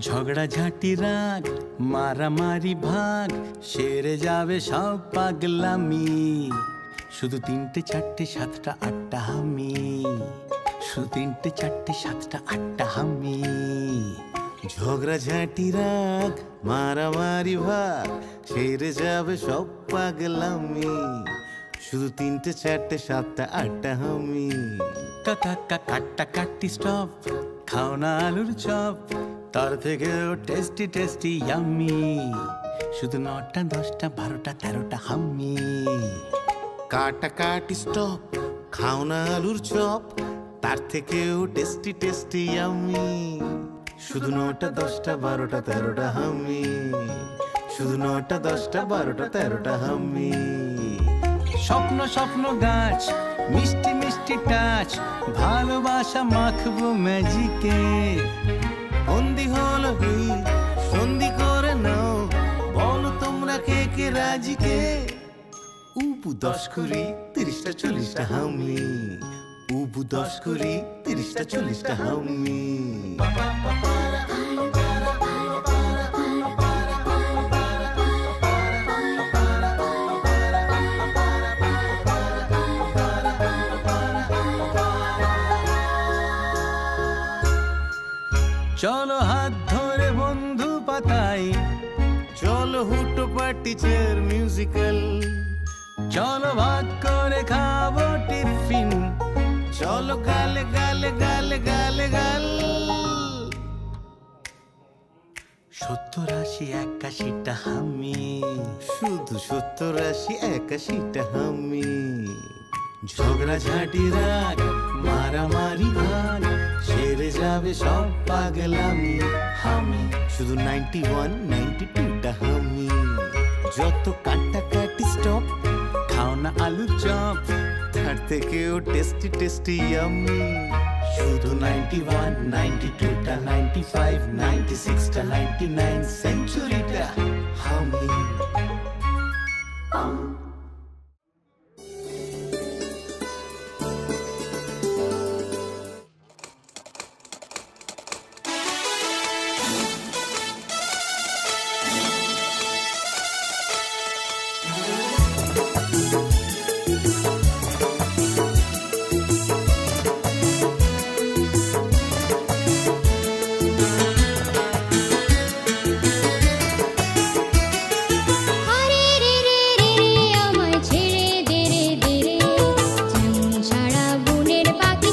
ঝগড়া ঝাঁটি রাগ মারামারি ভাগ সেরে যাবে সব পাগলামি। শুধু 3টে 4টে 7টা 8টা হামি, শুধু 3টে 4টে 7টা 8টা হামি। ঝগড়া ঝাঁটি রাগ মারামারি ভাগ সেরে যাবে সব পাগলামি। শুধু 3টে 4টে 7টা 8টা হামি। কাকা কাটা কাটি স্টপ, খাও না আলুর চপ, তার থেকেও টেস্টি টেস্টি ইয়াম্মি। শুধু 9টা 10টা 12টা 13টা হাম্মি। কাটা কাটি স্টপ, খাও না আলুর চপ, তার থেকেও টেস্টি টেস্টি ইয়াম্মি। শুধু 9টা 10টা 12টা 13টা হাম্মি। শুধু 9টা 10টা 12টা 13টা হাম্মি। স্বপ্ন স্বপ্ন গাছ মিষ্টি মিষ্টি টাচ, ভালোবাসা মাখবো ম্যাজিকে। বন্দি হলো এই সন্ধি করে নাও, বলো তোমরা কে কে রাজি কে। উবু 10 কুড়ি 30টা 40টা হামি। উবু 10 কুড়ি 30টা 40টা হামি। চলো হাত ধরে বন্ধু পাতাই, চলো হুটো পার্টি চেয়ার মিউজিক্যাল। চলো ভাগ করে খাবো টিফিন, চলো গালে গালে গালে গালে গাল। 70 80 81টা হামি। শুধু 70 80 81টা হামি। ঝগড়া ঝাঁটি রাগ মারামারি ভাগ সেরে যাবে সব পাগলামি। হামি শুধু 91 92টা হামি। যত কাটা কাটি স্টপ, খাও না আলু চপ, তার থেকেও টেস্টি টেস্টি ইয়াম্মি। শুধু 91 92টা 95 96টা 99 সেঞ্চুরিটা হামি। ছাড়া বনের পাখি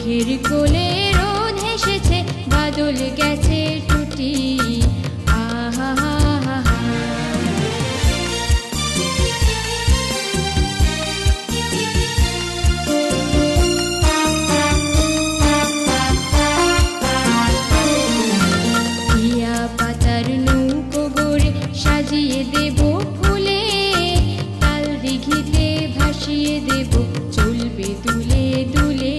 মেঘের কোলে রোদ হেসেছে, বাদল গেছে টুটি। আহা টিয়া পাতার নৌকো গড়ে সাজিয়ে দেব ফুলে, তাল দিঘিতে ভাসিয়ে দেব চলবে দুলে দুলে।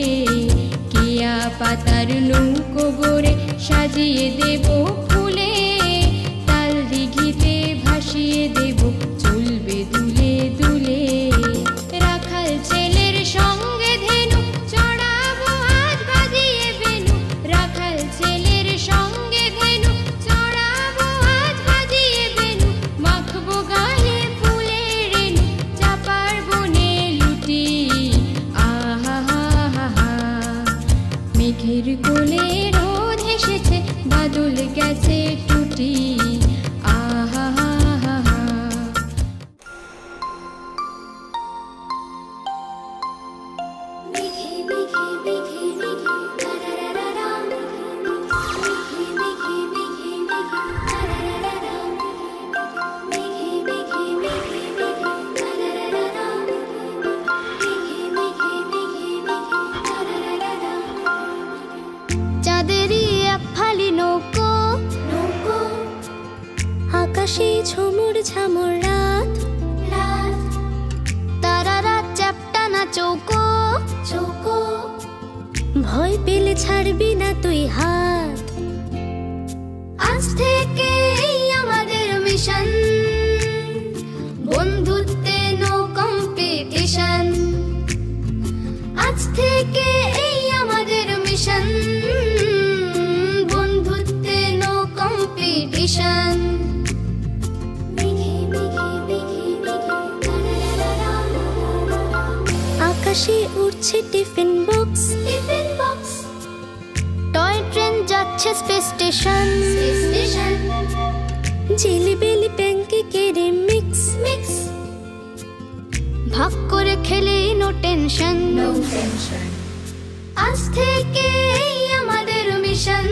টিয়া পাতার নৌকো গড়ে সাজিয়ে দেব ফুলে, তাল দিঘিতে ভাসিয়ে দেব চলবে দুলে দুলে। রাখাল ছেলের সঙ্গে ধেনু চড়াবো আজ বাজিয়ে বেনু, রাখাল ছেলের সঙ্গে ধেনু চড়াবো আজ বাজিয়ে বেনু। মাখবো গায়ে ফুলের রেণু, চাপার বনে লুটি। আহা মেঘের কোলে রোদ হেসেছে, বাদল গেছে টুটি। আহা চাঁদেরই এক ফালি নৌকো, আকাশে ঝুমুর ঝামুর রাত, তারা রাত চ্যাপ্টা না চৌকো। ভয় পেলে ছাড়বি না তুই হাত, আজ থেকে এই আমাদের মিশন, বন্ধুত্বে নো কম্পিটিশন। আজ থেকে এই আমাদের মিশন, বন্ধুত্বে নো কম্পিটিশন। আকাশে উড়ছে টিফিন বক্স, টয় ট্রেন যাচ্ছে স্পেস স্টেশন। জিলিবিলি প্যানকেকের মিক্স, ভাগ করে খেলে নো টেনশন। আজ থেকে এই আমাদের মিশন,